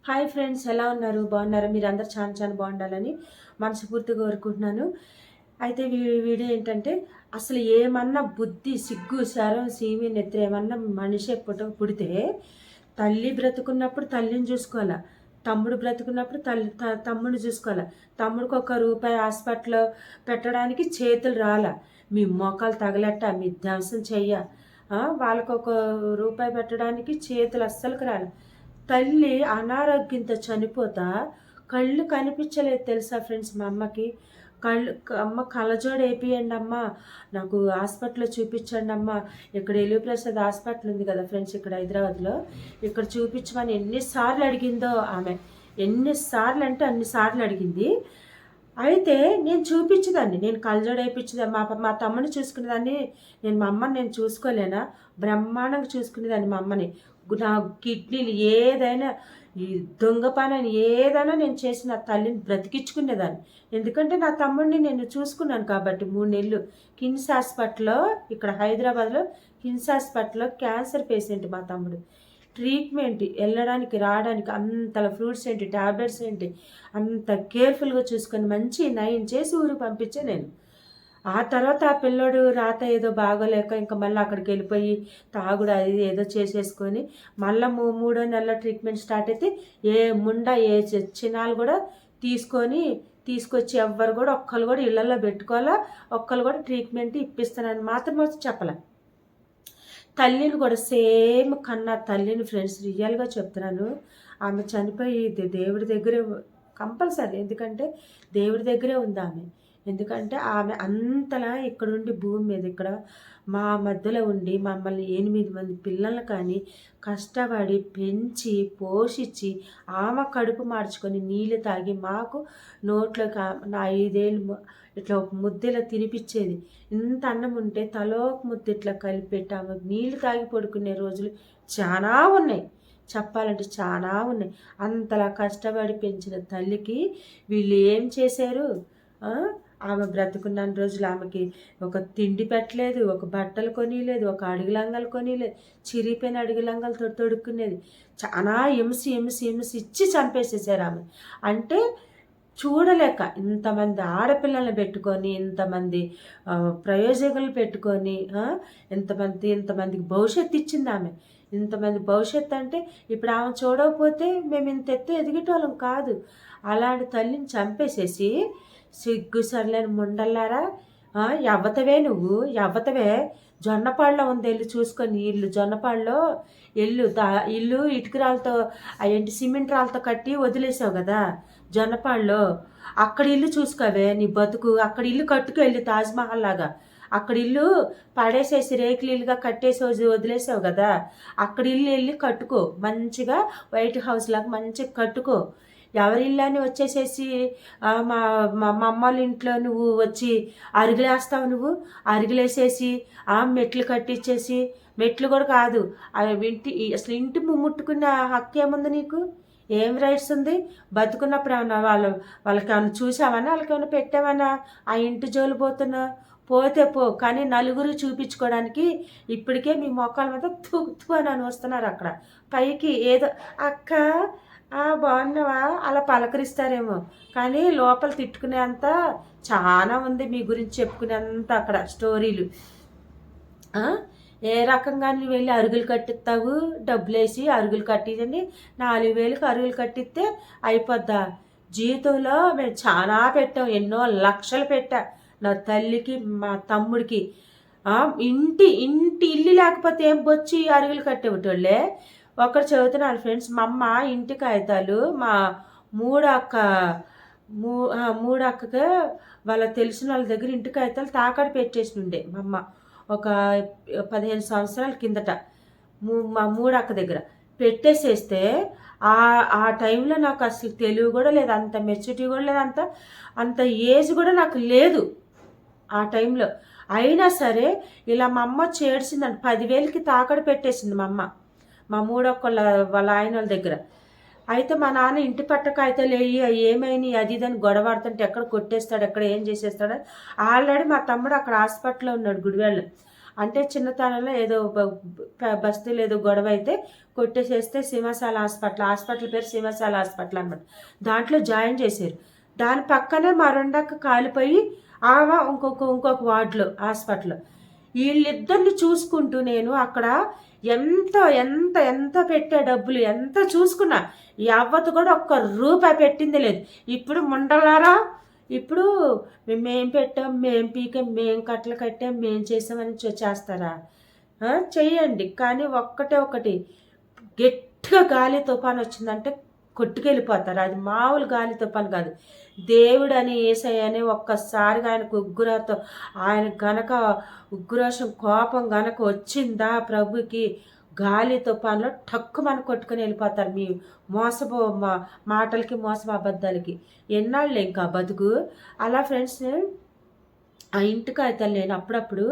Hi friends, ఎలా ఉన్నారు? బాగున్నారా? మీరందరూ చాలా చాలా బాగుండాలని మనస్ఫూర్తిగా కోరుకుంటున్నాను. అయితే వీడియో ఏంటంటే, అసలు ఏమన్నా బుద్ధి, సిగ్గు, శరం, సీమి, నెత్తి ఏమన్నా మనిషి పుడితే తల్లి బ్రతుకున్నప్పుడు తల్లిని చూసుకోవాలా, తమ్ముడు బ్రతుకున్నప్పుడు తమ్ముడిని చూసుకోవాలా. తమ్ముడికి ₹1 హాస్పిటల్లో పెట్టడానికి చేతులు రాలా, మీ మోకాలు తగలట్ట, మీ ధ్వంసం చెయ్య, వాళ్ళకు ₹1 పెట్టడానికి చేతులు అస్సలుకి రాలే. తల్లి అనారోగ్యంతో చనిపోతా కళ్ళు కనిపించలేదు తెలుసా ఫ్రెండ్స్. మా అమ్మకి అమ్మ కళ్ళజోడు వేపియండి అమ్మ, నాకు హాస్పిటల్లో చూపించండి అమ్మ. ఇక్కడ ఎలివి ప్రసాద్ హాస్పిటల్ ఉంది కదా ఫ్రెండ్స్, ఇక్కడ హైదరాబాద్లో. ఇక్కడ చూపించమని ఎన్నిసార్లు అడిగిందో ఆమె. ఎన్నిసార్లు అంటే అన్నిసార్లు అడిగింది. అయితే నేను చూపించేదాన్ని, నేను కళ్ళజోడు వేయించేదాన్ని. మా తమ్ముని చూసుకునేదాన్ని. మా అమ్మని నేను చూసుకోలేనా? బ్రహ్మాండంగా చూసుకునేదాన్ని మా అమ్మని. నా కిడ్నీలు ఏదైనా, ఈ దొంగ పని ఏదైనా నేను చేసి నా తల్లిని బ్రతికించుకునేదాన్ని. ఎందుకంటే నా తమ్ముడిని నేను చూసుకున్నాను కాబట్టి. 3 నెలలు కిమ్స్ హాస్పిటల్లో, ఇక్కడ హైదరాబాద్లో కిమ్స్ హాస్పిటల్లో క్యాన్సర్ పేషెంట్ మా తమ్ముడు. ట్రీట్మెంట్ వెళ్ళడానికి రావడానికి అంతలా ఫ్రూట్స్ ఏంటి, ట్యాబ్లెట్స్ ఏంటి, అంత కేర్ఫుల్గా చూసుకొని మంచి నయం చేసి ఊరికి పంపించే నేను. ఆ తర్వాత ఆ పిల్లోడు రాత ఏదో బాగోలేక ఇంకా మళ్ళీ అక్కడికి వెళ్ళిపోయి తాగుడు అది ఏదో చేసేసుకొని మళ్ళీ 3వ నెలలో ట్రీట్మెంట్ స్టార్ట్ అయితే ఏ చిన్నాలు కూడా తీసుకొచ్చి ఎవ్వరు కూడా ఒక్కరు కూడా ఇళ్లలో పెట్టుకోవాలా, ఒక్కరు కూడా ట్రీట్మెంట్ ఇప్పిస్తానని మాత్రం చెప్పలే. తల్లిని కూడా సేమ్ కన్నా తల్లిని ఫ్రెండ్స్, రియల్గా చెప్తున్నాను. ఆమె చనిపోయి దేవుడి దగ్గరే కంపల్సరీ, ఎందుకంటే దేవుడి దగ్గరే ఉంది ఆమె. ఎందుకంటే ఆమె అంతలా ఇక్కడుండి భూమి మీద ఇక్కడ మా మధ్యలో ఉండి మమ్మల్ని 8 మంది పిల్లల్ని కానీ కష్టపడి పెంచి పోషించి ఆమె కడుపు మార్చుకొని నీళ్ళు తాగి మాకు నోట్లోకి నా 5 ఏళ్ళు ఇట్లా ఒక ముద్దలా తినిపించేది. ఇంత అన్నం ఉంటే తలో ఒక ముద్ద ఇట్లా కలిపెట్టాము, నీళ్ళు తాగి పడుకునే రోజులు చాలా ఉన్నాయి. చెప్పాలంటే చాలా ఉన్నాయి. అంతలా కష్టపడి పెంచిన తల్లికి వీళ్ళు ఏం చేశారు? ఆమె బ్రతుకున్న రోజులు ఆమెకి ఒక తిండి పెట్టలేదు, ఒక బట్టలు కొనిలేదు, ఒక అడుగు లంగాలు కొనిలేదు, చిరిగిపోయిన అడుగు లంగాలతో తొడుక్కునేది. చాలా హింసి ఇచ్చి చంపేసేసారు ఆమె. అంటే చూడలేక ఇంతమంది ఆడపిల్లల్ని పెట్టుకొని, ఇంతమంది ప్రయోజకులు పెట్టుకొని, ఇంతమందికి భవిష్యత్తు ఇచ్చింది ఆమె. ఇంతమంది భవిష్యత్తు అంటే ఇప్పుడు ఆమె చూడకపోతే మేము ఇంత ఎత్తు ఎదిగేటోళ్ళం కాదు. అలాంటి తల్లిని చంపేసేసి సిగ్గు సర్లేని ముండల్లారా, ఎవ్వతవే నువ్వు, ఎవ్వతవే. జొన్నపాడులో ఉంది, వెళ్ళి చూసుకొని ఇల్లు జొన్నపాడులో ఇల్లు ఇటుకరాలతో ఏంటి సిమెంట్ రాళ్ళతో కట్టి వదిలేసావు కదా జొన్నపాడులో. అక్కడ ఇల్లు చూసుకోవే, నీ బతుకు. అక్కడ ఇల్లు కట్టుకు వెళ్ళి తాజ్మహల్ లాగా అక్కడ ఇల్లు పడేసేసి రేకులు ఇల్లుగా కట్టేసి వదిలేసావు కదా, అక్కడ ఇల్లు వెళ్ళి కట్టుకో మంచిగా, వైట్ హౌస్ లాగా మంచిగా కట్టుకో. ఎవరి ఇల్లని వచ్చేసేసి మా మా అమ్మల ఇంట్లో నువ్వు వచ్చి అరుగులేస్తావు. నువ్వు అరుగులేసేసి మెట్లు కట్టించేసి, మెట్లు కూడా కాదు, అసలు ఇంటి ముట్టుకునే హక్కు ఏముంది నీకు? ఏం రైట్స్ ఉంది? బతుకున్నప్పుడు ఏమన్నా వాళ్ళకి ఏమన్నా చూసావన్నా, వాళ్ళకి ఏమైనా పెట్టావన్నా? ఆ ఇంటి జోలు పోతున్నా పోతే పో, కానీ నలుగురు చూపించుకోవడానికి ఇప్పటికే మీ మొక్కల మీద తుక్కు అని వస్తున్నారు. అక్కడ పైకి ఏదో అక్క బాగున్నావా అలా పలకరిస్తారేమో, కానీ లోపల తిట్టుకునేంత చాలా ఉంది మీ గురించి చెప్పుకునేంత అక్కడ స్టోరీలు. ఏ రకంగా నువ్వు వెళ్ళి అరుగులు కట్టిస్తావు, డబ్బులు వేసి అరుగులు కట్టించండి, 4,000కి అరుగులు కట్టిస్తే అయిపోద్దా? జీవితంలో మేము చాలా పెట్టాం, ఎన్నో లక్షలు పెట్టా నా తల్లికి మా తమ్ముడికి. ఇల్లు లేకపోతే ఏం బొచ్చి అరుగులు కట్టేటోళ్ళే. ఒకరు చదువుతున్నారు ఫ్రెండ్స్, మా అమ్మ ఇంటి కాగితాలు మా మూడు అక్కగా వాళ్ళ తెలిసిన వాళ్ళ దగ్గర ఇంటి కాగితాలు తాకట్టు పెట్టేసి ఉండే మా అమ్మ ఒక 15 సంవత్సరాల కిందట. మా అక్క దగ్గర పెట్టేసేస్తే ఆ టైంలో నాకు అసలు తెలివి కూడా లేదు, అంత మెచ్యూరిటీ కూడా లేదు, అంత ఏజ్ కూడా నాకు లేదు ఆ టైంలో. అయినా సరే ఇలా మా అమ్మ చేడ్చిందండి, 10,000కి తాకట్టు పెట్టేసింది మా అమ్మ మా వాళ్ళ ఆయన వాళ్ళ దగ్గర. అయితే మా నాన్న ఇంటి పట్టక అయితే ఏమైనా అది ఇదని గొడవాడుతుంటే ఎక్కడ కొట్టేస్తాడు, ఎక్కడ ఏం చేసేస్తాడు. ఆల్రెడీ మా తమ్ముడు అక్కడ హాస్పిటల్లో ఉన్నాడు గుడివాళ్ళు. అంటే చిన్నతనంలో ఏదో బస్తీలు ఏదో గొడవ అయితే కొట్టేసేస్తే సింహశాల హాస్పిటల్ పేరు సింహశాల హాస్పిటల్ అనమాట. దాంట్లో జాయిన్ చేశారు. దాని పక్కనే మా రెండక్క కాలిపోయి ఆమె ఇంకొక వార్డులో హాస్పిటల్. వీళ్ళిద్దరిని చూసుకుంటూ నేను అక్కడ ఎంత ఎంత ఎంత పెట్టే డబ్బులు ఎంత చూసుకున్నా, ఈ అవ్వత కూడా ఒక్క రూపాయి పెట్టింది లేదు. ఇప్పుడు ముండలారా, ఇప్పుడు మేం పెట్టాం, మేం పీకాం, మేం కట్టలు కట్టాం, మేం చేసామని చేస్తారా? చెయ్యండి. కానీ ఒకటి గట్టిగా గాలి తుఫాను వచ్చిందంటే కొట్టుకెళ్ళిపోతారు. అది మామూలు గాలి తుఫాను కాదు. దేవుడు అని యేసయ్యనే ఒక్కసారిగా ఆయన గనక ఉగ్రోషం కోపం గనక వచ్చిందా ప్రభుకి, గాలి తుఫాన్లో టక్కు మన కొట్టుకుని వెళ్ళిపోతారు. మీ మోసపో మాటలకి మోసం అబద్ధాలకి ఎన్నాళ్ళు ఇంకా బతుకు. అలా ఫ్రెండ్స్, ఆ ఇంటికి అయితే నేను అప్పుడప్పుడు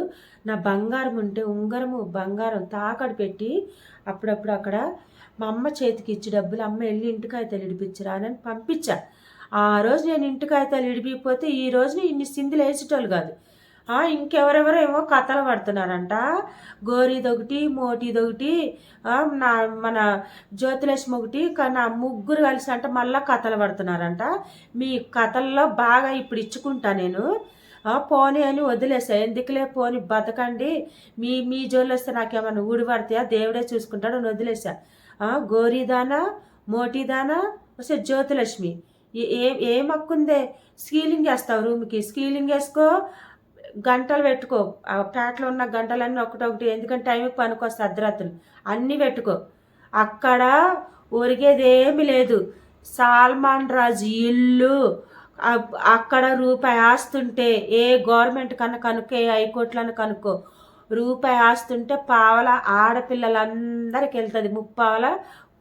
నా బంగారం ఉంటే ఉంగరము బంగారం తాకడు పెట్టి అప్పుడప్పుడు అక్కడ మా అమ్మ చేతికి ఇచ్చి డబ్బులు, అమ్మ వెళ్ళి ఇంటికాయతలు ఇడిపించరా అని పంపించా. ఆ రోజు నేను ఇంటికాయతలు ఇడిపిపోతే ఈ రోజున ఇన్ని సిందులు వేసేటోళ్ళు కాదు. ఇంకెవరెవరో ఏమో కథలు పడుతున్నారంట. గోరీదొకటి, మోటీదొకటి, మన జ్యోతిలక్ష్మి ఒకటి, కానీ ఆ ముగ్గురు కలిసి అంటే మళ్ళీ కథలు పడుతున్నారంట. మీ కథల్లో బాగా ఇప్పుడు ఇచ్చుకుంటా నేను. పోనీ అని వదిలేసా. ఎందుకులే పోనీ బతకండి, మీ జోలు వస్తే నాకేమన్నా ఊడి పడతాయా, దేవుడే చూసుకుంటాడు అని వదిలేసా. గోరీదానా, మోటీదానా, వస్తే జ్యోతిలక్ష్మి ఏం హక్కుందే? స్కీలింగ్ వేస్తావు రూమ్కి, స్కీలింగ్ వేసుకో, గంటలు పెట్టుకో. ఆ పేటలో ఉన్న గంటలన్నీ ఒకటొకటి, ఎందుకంటే టైంకి పనికొస్తే అర్ధరాత్రులు అన్నీ పెట్టుకో. అక్కడ ఒరిగేదేమి లేదు. సల్మాన్ రాజు ఇల్లు, అక్కడ రూపాయి ఆస్తుంటే ఏ గవర్నమెంట్ కన్నా కనుక్కో, ఏ హైకోర్టులను కనుక్కో, రూపాయి ఆస్తుంటే పావల ఆడపిల్లలందరికి వెళ్తుంది, ముప్పావల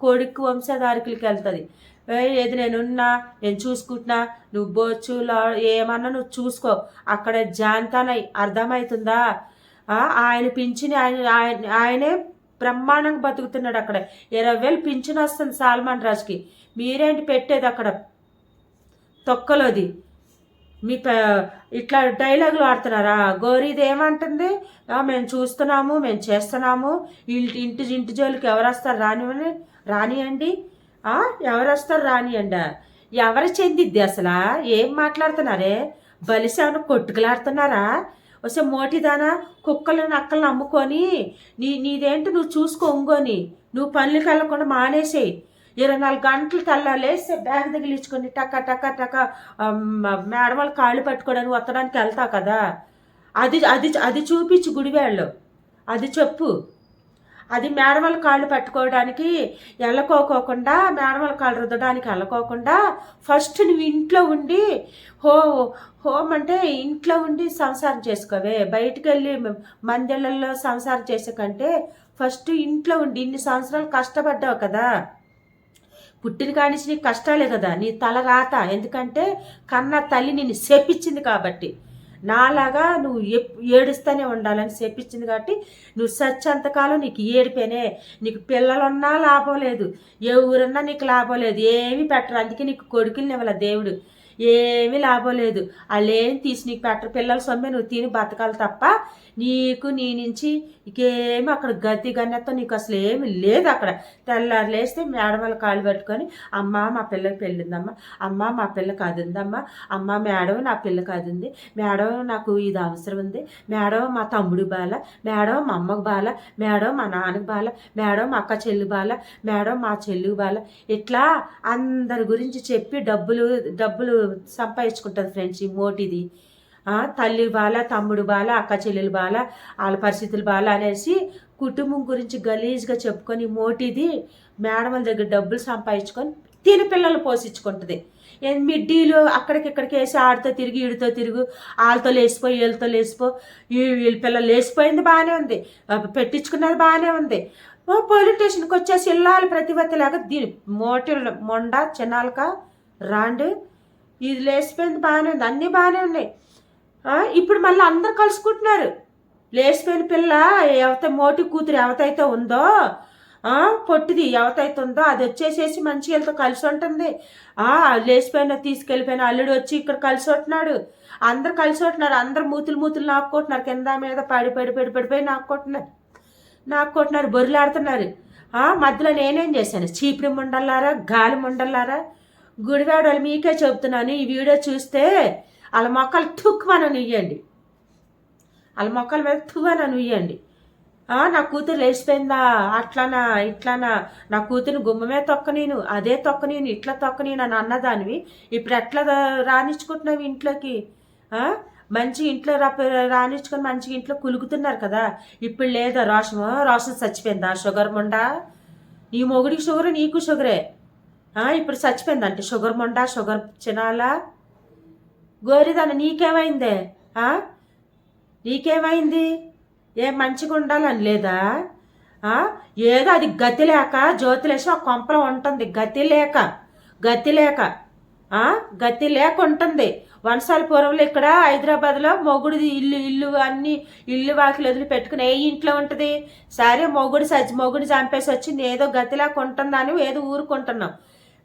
కొడుకు వంశధారకులకి వెళ్తుంది. ఏది నేనున్నా, నేను చూసుకుంటున్నా, నువ్వు బొచ్చులో ఏమన్నా నువ్వు చూసుకో, అక్కడ జాంతానై అర్థమవుతుందా? ఆయన పింఛని ఆయనే బ్రహ్మాండంగా బతుకుతున్నాడు. అక్కడ 20,000 పింఛన్ వస్తుంది సల్మాన్ రాజుకి. మీరేంటి పెట్టేది అక్కడ తొక్కలోది? మీ ఇట్లా డైలాగులు ఆడుతున్నారా? గోరీది ఏమంటుంది? మేము చూస్తున్నాము, మేము చేస్తున్నాము, ఇంటి జోలికి ఎవరు వస్తారు రానియండి, ఎవరు వస్తారు రానియండి. ఎవరు చెందిద్ది అసలు? ఏం మాట్లాడుతున్నారే? బలిసేమన్నా కొట్టుకులాడుతున్నారా? వస్తే మోటిదానా, కుక్కలను నక్కలను అమ్ముకొని నీదేంటి నువ్వు చూసుకో, ఒంగోని నువ్వు పనులకి వెళ్ళకుండా మానేసేయి. 24 గంటలు తెల్లాలేస్తే బ్యాగ్ తగిలించుకొని టక్క టక్క టక్క మేడమల కాళ్ళు పట్టుకోవడానికి వత్తడానికి వెళ్తావు కదా, అది అది అది చూపించు గుడివేళ్ళు, అది చెప్పు. అది మేడమల కాళ్ళు పట్టుకోవడానికి వెళ్ళకోకుండా, మేడమల కాళ్ళు రుద్దడానికి వెళ్ళకోకుండా ఫస్ట్ నువ్వు ఇంట్లో ఉండి హోమ్ అంటే ఇంట్లో ఉండి సంసారం చేసుకోవే. బయటకు వెళ్ళి మందిళ్ళల్లో సంసారం చేసే కంటే ఫస్ట్ ఇంట్లో ఉండి, ఇన్ని సంవత్సరాలు కష్టపడ్డావు కదా, పుట్టిన కానించి నీకు కష్టాలే కదా, నీ తల రాత. ఎందుకంటే కన్న తల్లి నిన్ను శపించింది కాబట్టి, నాలాగా నువ్వు ఏడుస్తూనే ఉండాలని శపించింది కాబట్టి నువ్వు సచ్చంతకాలం నీకు ఏడిపోయినే. నీకు పిల్లలున్నా లాభం లేదు, ఏ ఊరన్నా నీకు లాభం లేదు, ఏమీ పెట్టరు. అందుకే నీకు కొడుకుల్ని ఇవ్వాల దేవుడు, ఏమీ లాభం లేదు. వాళ్ళు ఏం తీసి నీకు పెట్టరు. పిల్లల సొమ్మే నువ్వు తిని బతకాలి తప్ప నీకు నీ నుంచి ఇంకేమి అక్కడ గతి గన్నెత్తో నీకు అసలు ఏమి లేదు. అక్కడ తెల్లారు లేస్తే మేడమల కాళ్ళు పట్టుకొని, అమ్మ మా పిల్లకి పెళ్ళిందమ్మా, అమ్మ మా పిల్లకి అది ఉందమ్మా, అమ్మ మేడం నా పిల్లకి అది ఉంది, మేడం నాకు ఇది అవసరం ఉంది, మేడం మా తమ్ముడు బాల, మేడం మా అమ్మకు బాల, మేడం మా నాన్నకు బాల, మేడం మా అక్క చెల్లి బాల, మేడం మా చెల్లికి బాల, ఇట్లా అందరి గురించి చెప్పి డబ్బులు సంపాదించుకుంటుంది ఫ్రెండ్స్ ఈ మోటిది. తల్లి బాల, తమ్ముడు బాల, అక్క చెల్లెలు బాల, వాళ్ళ పరిస్థితులు బాల అనేసి కుటుంబం గురించి గలీజ్గా చెప్పుకొని మోటిది మేడమల దగ్గర డబ్బులు సంపాదించుకొని తిని పిల్లలు పోషించుకుంటుంది. మిడ్డీలు అక్కడికిక్కడికి వేసి ఆడితో తిరిగి ఈడితో తిరుగు, వాళ్ళతో లేచిపోయి వీళ్ళతో లేచిపో, వీళ్ళ పిల్లలు లేచిపోయింది బాగానే ఉంది, పెట్టించుకున్నది బాగానే ఉంది. పోలీస్ స్టేషన్కి వచ్చేసి ఇల్లాలి ప్రతిపత్తిలాగా దీని మొండ చిన్నాలక రాండు, ఇది లేచిపోయింది బాగానే ఉంది, అన్నీ బాగానే ఉన్నాయి. ఇప్పుడు మళ్ళీ అందరు కలుసుకుంటున్నారు. లేచిపోయిన పిల్ల మోటి కూతురు ఎవతైతే ఉందో, పొట్టిది ఎవతైతే ఉందో అది వచ్చేసేసి మంచిగా వెళ్తూ కలిసి ఉంటుంది. లేచిపోయిన తీసుకెళ్ళిపోయిన అల్లుడు వచ్చి ఇక్కడ కలిసి ఉంటున్నాడు. అందరు కలిసి ఉంటున్నారు. అందరు మూతులు నాక్కుంటున్నారు, కింద మీద పడిపోయి నాక్కుంటున్నారు, బొర్రెలు ఆడుతున్నారు. మధ్యలో నేనేం చేశాను? చీపిరి ముండల్లారా, గాలి ముండల్లారా, గుడివాడ వాళ్ళు మీకే చెబుతున్నాను. ఈ వీడియో చూస్తే వాళ్ళ మొక్కలు తుక్కుమని నుయ్యండి, వాళ్ళ మొక్కల మీద తువ్వన నుయ్యండి. నా కూతురు లేచిపోయిందా, అట్లానా ఇట్లానా, నా కూతురు గుమ్మమే తొక్కనీను, అదే తొక్కనీను, ఇట్లా తొక్కనీను అని అన్నదానివి ఇప్పుడు ఎట్లా రాణించుకుంటున్నావు ఇంట్లోకి? మంచి ఇంట్లో రాణించుకొని మంచిగా ఇంట్లో కులుకుతున్నారు కదా. ఇప్పుడు లేదా రోషన్ చచ్చిపోయిందా? షుగర్ ముండా, నీ మొగుడికి షుగర్, నీకు షుగరే. ఇప్పుడు చచ్చిపోయింది అంటే షుగర్ ముండా, షుగర్ చినాలా, గోరిదాన నీకేమైందే? నీకేమైంది? ఏం మంచిగా ఉండాలని లేదా? ఏదో అది గతి లేక జ్యోతిలేసి ఒక కొంపలో ఉంటుంది. గతి లేక ఉంటుంది. వంశాల పూర్వంలో ఇక్కడ హైదరాబాద్లో మొగుడిది ఇల్లు అన్ని ఇల్లు వాకిలు వదిలి పెట్టుకుని ఏ ఇంట్లో ఉంటుంది? సరే మొగుడు చంపేసి వచ్చింది, ఏదో గతి లేక ఉంటుందని ఏదో ఊరుకుంటున్నాం.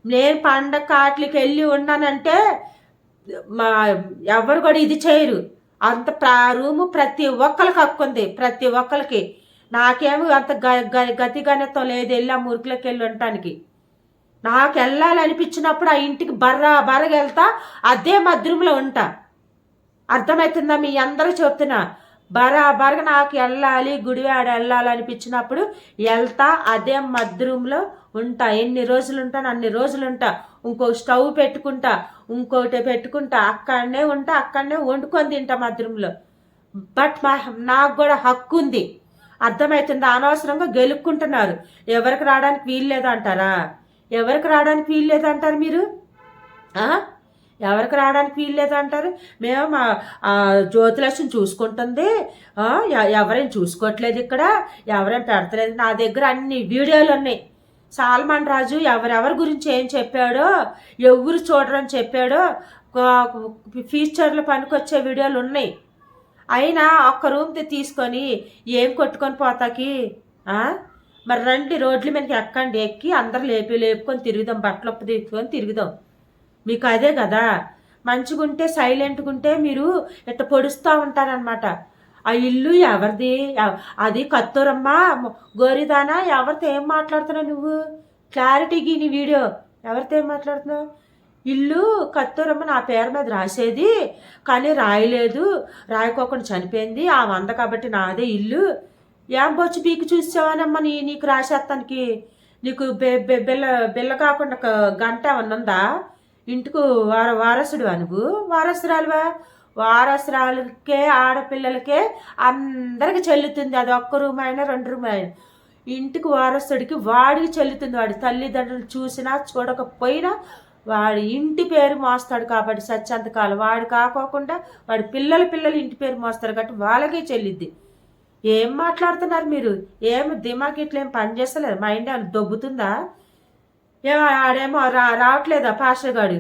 నేను పండగ కాట్లకి వెళ్ళి ఉన్నానంటే ఎవరు కూడా ఇది చేయరు. అంత రూము ప్రతి ఒక్కరికి హక్కుంది, ప్రతి ఒక్కరికి. నాకేమో అంత గతి గణితం లేదు వెళ్ళి ఆ మురికిలోకి వెళ్ళి ఉండటానికి. నాకు వెళ్ళాలనిపించినప్పుడు ఆ ఇంటికి బర్రగా వెళ్తా, అదే మద్రూంలో ఉంటా. అర్థమవుతుందా? మీ అందరూ చెప్తున్నా, బరాబరగా నాకు వెళ్ళాలి, గుడివాడ వెళ్ళాలనిపించినప్పుడు వెళ్తా, అదే మద్రూంలో ఉంటా. ఎన్ని రోజులు ఉంటాను అన్ని రోజులు ఉంటా. ఇంకో స్టవ్ పెట్టుకుంటా, ఇంకోటి పెట్టుకుంటా, అక్కడనే ఉంటా, అక్కడనే వండుకొని తింటా మద్రూంలో. బట్ నాకు కూడా హక్కు ఉంది. అర్థమవుతుందా? అనవసరంగా గెలుక్కుంటున్నారు. ఎవరికి రావడానికి వీలు లేదంటారా? ఎవరికి రావడానికి వీలు లేదంటారు మీరు? ఎవరికి రావడానికి వీలు లేదంటారు? మేము జ్యోతిలక్ష్మి చూసుకుంటుంది, ఎవరైనా చూసుకోవట్లేదు, ఇక్కడ ఎవరైనా పెడతలేదు. నా దగ్గర అన్ని వీడియోలు ఉన్నాయి. సాల్మాన్ రాజు ఎవరెవరి గురించి ఏం చెప్పాడో, ఎవరు చూడరని చెప్పాడో ఫ్యూచర్లో పనికొచ్చే వీడియోలు ఉన్నాయి. అయినా ఒక్క రూమ్ తీసుకొని ఏం కొట్టుకొని పోతాకి? మరి రండి, రోడ్ల మీదకి ఎక్కండి, ఎక్కి అందరు లేపుకొని తిరుగుదాం, బట్టలు తీసుకొని తిరుగుదాం. మీకు అదే కదా మంచిగా ఉంటే, సైలెంట్గా ఉంటే మీరు ఇట్లా పొడుస్తూ ఉంటారనమాట. ఆ ఇల్లు ఎవరిది? అది కత్తూరమ్మ, గోరిదానా, ఎవరితో ఏం మాట్లాడుతున్నావు నువ్వు? క్లారిటీకి నీ వీడియో ఎవరితో ఏం మాట్లాడుతున్నావు? ఇల్లు కత్తూరమ్మ నా పేరు మీద రాసేది, కానీ రాయలేదు, రాయకోకుండా చనిపోయింది, ఆ వంద కాబట్టి నాదే ఇల్లు. ఏం బొచ్చు బీకి చూసావానమ్మా నీకు రాసేస్తానికి? నీకు బిల్ల కాకుండా గంట ఏమన్నా ఉందా? ఇంటికి వారసుడువా నువ్వు? వారసురాలువా? వారసురాలకే, ఆడపిల్లలకే అందరికి చెల్లుతుంది. అది ఒక్క రూమ్ అయినా 2 రూమ్ అయినా ఇంటికి వారసుడికి వాడికి చెల్లుతుంది. వాడి తల్లిదండ్రులు చూసినా చూడకపోయినా వాడి ఇంటి పేరు మోస్తాడు కాబట్టి సత్యంతకాలం. వాడు కాకోకుండా వాడి పిల్లలు ఇంటి పేరు మోస్తారు కాబట్టి వాళ్ళకే చెల్లిద్ది. ఏం మాట్లాడుతున్నారు మీరు? ఏమి దిమాకి ఇట్లా ఏం పని చేస్తలేదు? మైండ్ ఏమైనా దొబ్బుతుందా? ఆడేమో రావట్లేదా పాస్టర్ గారు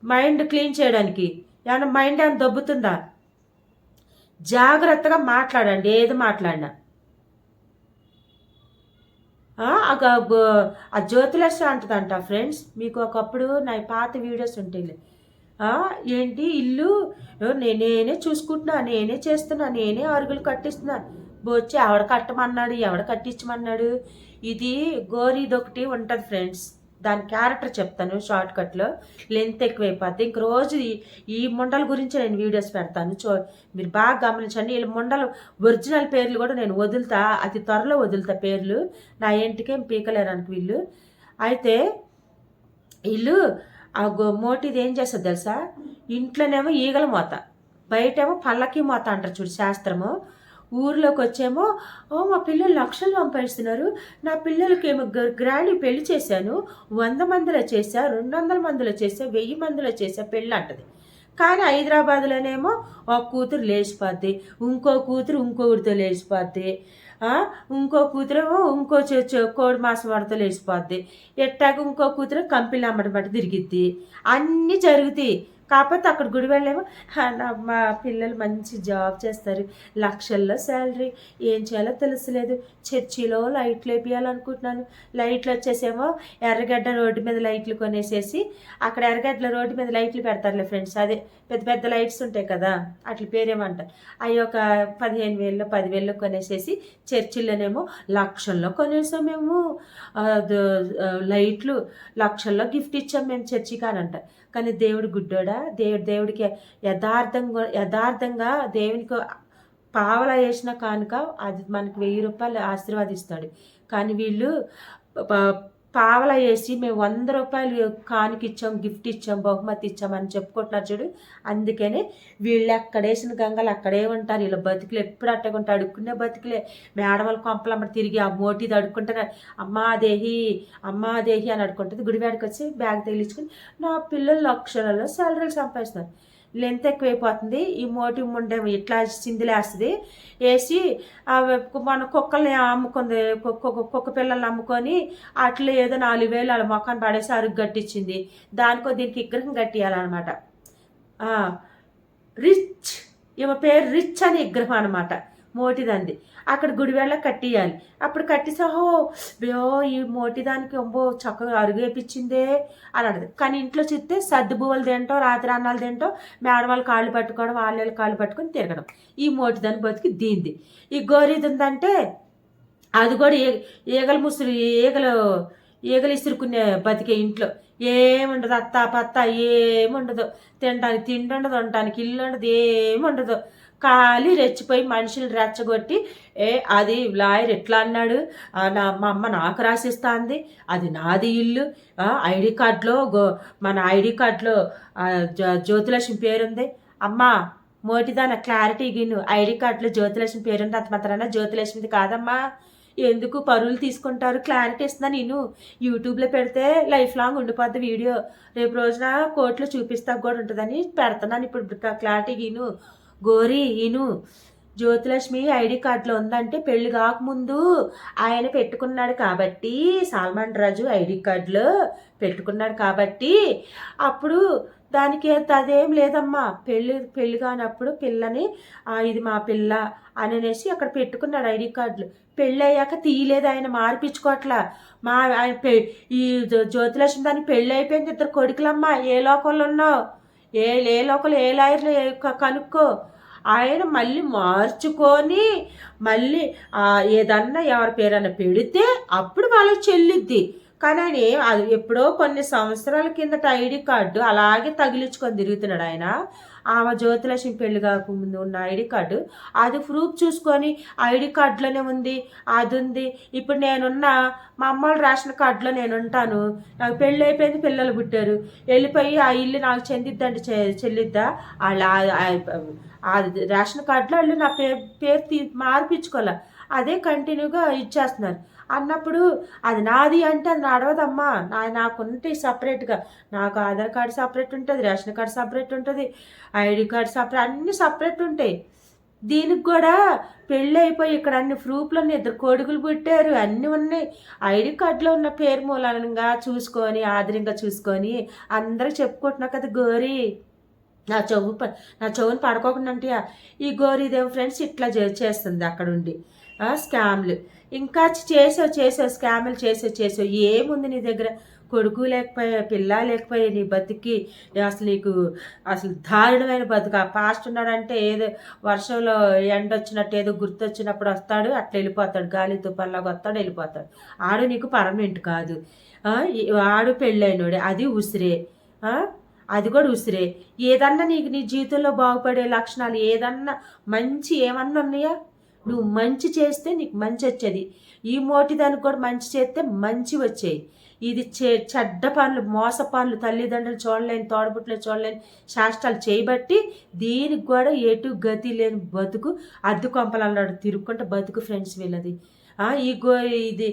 మైండ్ క్లీన్ చేయడానికి? ఏమన్నా మైండ్ ఏమైనా దొబ్బుతుందా? జాగ్రత్తగా మాట్లాడండి, ఏది మాట్లాడినా. ఆ జ్యోతిలక్ష్మి అంటదంట ఫ్రెండ్స్, మీకు ఒకప్పుడు నా పాత వీడియోస్ ఉంటాయి. ఏంటి ఇల్లు నేనే చూసుకుంటున్నా, నేనే చేస్తున్నా, నేనే అరుగులు కట్టిస్తున్నా. బొచ్చి ఎవడ కట్టమన్నాడు, ఎవడ కట్టించమన్నాడు? ఇది గోరీదొకటి ఉంటుంది ఫ్రెండ్స్, దాని క్యారెక్టర్ చెప్తాను షార్ట్ కట్లో, లెంత్ ఎక్కువైపోద్ది. ఇంక రోజు ఈ ముండల గురించి నేను వీడియోస్ పెడతాను, మీరు బాగా గమనించండి. వీళ్ళ ముండలు ఒరిజినల్ పేర్లు కూడా నేను వదులుతా, అతి త్వరలో వదులుతా పేర్లు. నా ఇంటికేం పీకలేరానికి వీళ్ళు. అయితే వీళ్ళు ఆ మోటిది ఏం చేస్తుంది తెలుసా? ఇంట్లోనేమో ఈగల మోత, బయటేమో పల్లకి మోత అంటారు చూడు శాస్త్రము. ఊర్లోకి వచ్చేమో మా పిల్లలు లక్షలు సంపాదిస్తున్నారు, నా పిల్లలకి ఏమో గ్రాండ్ పెళ్లి చేశాను, 100 మందిలో చేశా, 200 మందిలో చేశా, 1000 మందిలో చేశా పెళ్ళి అంటది. కానీ హైదరాబాద్లోనేమో ఒక కూతురు లేచిపోద్ది, ఇంకో కూతురు ఇంకొకరితో లేచిపోద్ది, ఇంకో కూతురేమో ఇంకో కోడి మాసం వాడితో లేచిపోద్ది, ఎట్టాక ఇంకో కూతురు కంపెనీలు అమ్మటం బట్టి తిరిగిద్ది. అన్నీ జరుగుతాయి. కాకపోతే అక్కడ గుడి వెళ్ళేమో మా పిల్లలు మంచి జాబ్ చేస్తారు, లక్షల్లో శాలరీ, ఏం చేయాలో తెలుసలేదు. చర్చిలో లైట్లు వేపియాలనుకుంటున్నాను. లైట్లు వచ్చేసేమో ఎర్రగడ్డ రోడ్డు మీద లైట్లు కొనేసేసి, అక్కడ ఎర్రగడ్డల రోడ్డు మీద లైట్లు పెడతారులే ఫ్రెండ్స్, అదే పెద్ద పెద్ద లైట్స్ ఉంటాయి కదా, అట్లా పేరేమంటారు, అవి ఒక 15,000 10,000 కొనేసేసి, చర్చిల్లోనేమో లక్షల్లో కొనేసాం మేము లైట్లు, లక్షల్లో గిఫ్ట్ ఇచ్చాం మేము చర్చికి అని అంట. కానీ దేవుడు గుడ్డోడా, దేవుడికి యథార్థంగా దేవునికి పావలా వేసిన కానుక అది మనకి 1000 రూపాయలు ఆశీర్వాదిస్తాడు. కానీ వీళ్ళు పావలా వేసి మేము 100 రూపాయలు కానుక ఇచ్చాం, గిఫ్ట్ ఇచ్చాం, బహుమతి ఇచ్చామని చెప్పుకుంటున్నారు చూడు. అందుకనే వీళ్ళు ఎక్కడేసిన గంగలు అక్కడే ఉంటారు. వీళ్ళ బతుకులు ఎప్పుడు అట్టగుంటే అడుక్కునే బతుకులే. మేడమల కొంపలమ్మ తిరిగి ఆ మోటిది అడుక్కుంటారు, అమ్మా దేహి అని అడుక్కుంటుంది. గుడివాడికి వచ్చి బ్యాగ్ తగిలించుకుని నా పిల్లలు లక్షలలో శాలరీలు సంపాదిస్తున్నారు. లెంత్ ఎక్కువైపోతుంది, ఈ మోటి ముండే ఇట్లా చిందులేస్తుంది వేసి మన కుక్కల్ని అమ్ముకుంది, కుక్క పిల్లల్ని అమ్ముకొని అట్లా ఏదో 4,000 వాళ్ళ మొఖాన్ని పడేసి అరుగు కట్టించింది. దానికో దీనికి విగ్రహం కట్టియాలన్నమాట. రిచ్, ఈమె పేరు రిచ్ అని విగ్రహం అనమాట, మోటిదంది. అక్కడ గుడివేళ కట్టియాలి. అప్పుడు కట్టిసాహో బో ఈ మోటిదానికి ఒంబో చక్కగా అరుగేపించిందే అని అన్నది. కానీ ఇంట్లో చూస్తే సర్దుబువ్వలు తింటాం, రాత్రి అన్నాలు తింటాం, మేడం వాళ్ళు కాళ్ళు పట్టుకోవడం, వాళ్ళ కాళ్ళు పట్టుకొని తిరగడం. ఈ మోటిదాని బతికి దీంది. ఈ గోరీది ఉందంటే అది కూడా ఈగలు ముసురు, ఈగలు ఇసురుకునే బతికే. ఇంట్లో ఏముండదు, అత్తా పత్తా ఏముండదు, తినడానికి తిండి ఉండదు, ఉండటానికి ఇల్లు ఉండదు, ఏముండదు. ఖాళీ రెచ్చిపోయి మనుషులు రెచ్చగొట్టి అది లాయర్ ఎట్లా అన్నాడు, మా అమ్మ నాకు రాసిస్తుంది, అది నాది ఇల్లు, ఐడి కార్డులో మన ఐడి కార్డులో జ్యోతిలక్ష్మి పేరుంది. అమ్మ మోటిదాన క్లారిటీ గిన్ను, ఐడి కార్డులో జ్యోతిలక్ష్మి పేరుంది, అంత మాత్రాన జ్యోతిలక్ష్మిది కాదమ్మా. ఎందుకు పరువులు తీసుకుంటారు, క్లారిటీ ఇస్తుందా. నేను యూట్యూబ్లో పెడితే లైఫ్ లాంగ్ ఉండిపోద్ది వీడియో, రేపు రోజున కోర్టులో చూపిస్తా కూడా ఉంటుందని పెడుతున్నాను. ఇప్పుడు క్లారిటీ గిను గోరి ఈను జ్యోతిలక్ష్మి ఐడి కార్డులో ఉందంటే పెళ్లి కాకముందు ఆయన పెట్టుకున్నాడు కాబట్టి, సల్మాన్ రాజు ఐడి కార్డులో పెట్టుకున్నాడు కాబట్టి అప్పుడు దానికి అదేం లేదమ్మా. పెళ్ళి కానప్పుడు పిల్లని ఇది మా పిల్ల అనేసి అక్కడ పెట్టుకున్నాడు ఐడి కార్డులు. పెళ్ళి అయ్యాక తీయలేదు ఆయన, మార్పించుకోవట్లా. ఆయన ఈ జ్యోతిలక్ష్మి దానికి పెళ్ళి అయిపోయింది, 2 కొడుకులమ్మా. ఏ లోకంలో ఉన్నావు, ఏ లోకంలో ఏ లాయర్లు కనుక్కో. ఆయన మళ్ళీ మార్చుకొని మళ్ళీ ఏదన్నా ఎవరి పేరన్నా పెడితే అప్పుడు వాళ్ళకి చెల్లిద్ది. కానీ ఆయన అది ఎప్పుడో కొన్ని సంవత్సరాల కిందట ఐడి కార్డు అలాగే తగిలించుకొని తిరుగుతున్నాడు ఆయన. ఆమె జ్యోతిలక్ష్మి పెళ్లి కాకముందు ఉన్న ఐడి కార్డు, అది ప్రూఫ్ చూసుకొని ఐడి కార్డులోనే ఉంది, అది ఉంది. ఇప్పుడు నేనున్న మా అమ్మ వాళ్ళ రేషన్ కార్డులో నేను ఉంటాను, నాకు పెళ్ళి అయిపోయింది, పిల్లలు పుట్టారు, వెళ్ళిపోయి ఆ ఇల్లు నాకు చెందిద్దంటే చెల్లిద్దా? అది రేషన్ కార్డులో వాళ్ళు నా పేరు మార్పించుకోలే, అదే కంటిన్యూగా ఇచ్చేస్తున్నారు అన్నప్పుడు అది నాది అంటే అది నడవదమ్మా. నాకుంటే సపరేట్గా, నాకు ఆధార్ కార్డు సపరేట్ ఉంటుంది, రేషన్ కార్డు సపరేట్ ఉంటుంది, ఐడి కార్డు సపరేట్, అన్నీ సపరేట్ ఉంటాయి. దీనికి కూడా పెళ్ళి అయిపోయి ఇక్కడ అన్ని ప్రూఫ్లన్నీ 2 కొడుకులు పుట్టారు, అన్నీ ఉన్నాయి. ఐడి కార్డులో ఉన్న పేరు మూలంగా చూసుకొని ఆదరంగా చూసుకొని అందరూ చెప్పుకుంటున్నా కదా గోరి. నా చెవుని పడుకోకుండా అంటే ఈ గోరీదేవి ఫ్రెండ్స్ ఇట్లా చేస్తుంది అక్కడుండి స్కామ్లు. ఇంకా చేసావు స్కామ్లు చేసావు. ఏముంది నీ దగ్గర? కొడుకు లేకపోయా, పిల్ల లేకపోయా, నీ బతికి నీకు అసలు దారుణమైన బతుకు. ఆ పాస్ట్ ఉన్నాడంటే ఏదో వర్షంలో ఎండ వచ్చినట్టు ఏదో గుర్తొచ్చినప్పుడు వస్తాడు, అట్లా వెళ్ళిపోతాడు, గాలి తుఫాన్లాగా వస్తాడు, వెళ్ళిపోతాడు. ఆడు నీకు పర్మనెంట్ కాదు. ఆడు పెళ్ళైనోడే, అది ఉసిరే, అది కూడా ఉసిరే. ఏదన్నా నీకు నీ జీవితంలో బాగుపడే లక్షణాలు ఏదన్నా మంచి ఏమన్నా ఉన్నాయా? నువ్వు మంచి చేస్తే నీకు మంచి వచ్చేది. ఈ మోటిదానికి కూడా మంచి చేస్తే మంచి వచ్చేయి. ఇది చెడ్డ పనులు, మోస పనులు, తల్లిదండ్రులు చూడలేని, తోడబుట్లు చూడలేని శాస్త్రాలు చేయబట్టి దీనికి కూడా ఎటు గతి లేని బతుకు, అద్దు కొంపలన్నాడు తిరుక్కుంటే బతుకు ఫ్రెండ్స్ వీళ్ళది. ఇది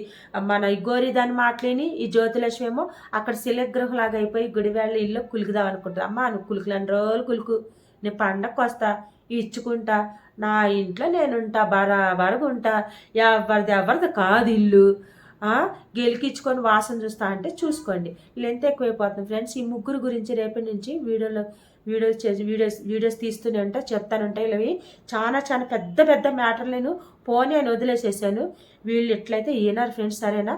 మన ఈ గోరి దాన్ని మాట్లాడి ఈ జ్యోతిలక్ష్మి ఏమో అక్కడ శిలగ్రహలాగా అయిపోయి గుడివేళ్ళ ఇల్లు కులుకుదాం అనుకుంటారు. అమ్మ నువ్వు కులుకులని రోజులు కులుకు, నేను పండగకు వస్తా, ఇచ్చుకుంటా, నా ఇంట్లో నేనుంటా, బరాబరగా ఉంటా, ఎవరిది కాదు ఇల్లు. గెలికించుకొని వాసన చూస్తా అంటే చూసుకోండి. లెంత్ ఎక్కువైపోతుంది ఫ్రెండ్స్. ఈ ముగ్గురు గురించి రేపటి నుంచి వీడియోస్ తీస్తూనే ఉంటా, చెప్తాను ఉంటాయి. ఇవి చాలా చాలా పెద్ద పెద్ద మ్యాటర్ నేను పోనీ అని వదిలేసేసాను. వీళ్ళు ఎట్లయితే ఈనారు ఫ్రెండ్స్. సరేనా?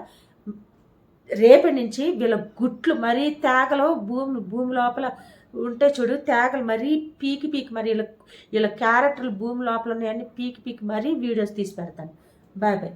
రేపటి నుంచి వీళ్ళ గుట్లు మరీ తేగలో భూమి లోపల ఉంటే చూడు, తేగలు మరీ పీకి మరి వీళ్ళ క్యారెక్టర్లు భూమి లోపల ఉన్నాయని పీకి మరీ వీడియోస్ తీసి పెడతాను. Bye bye.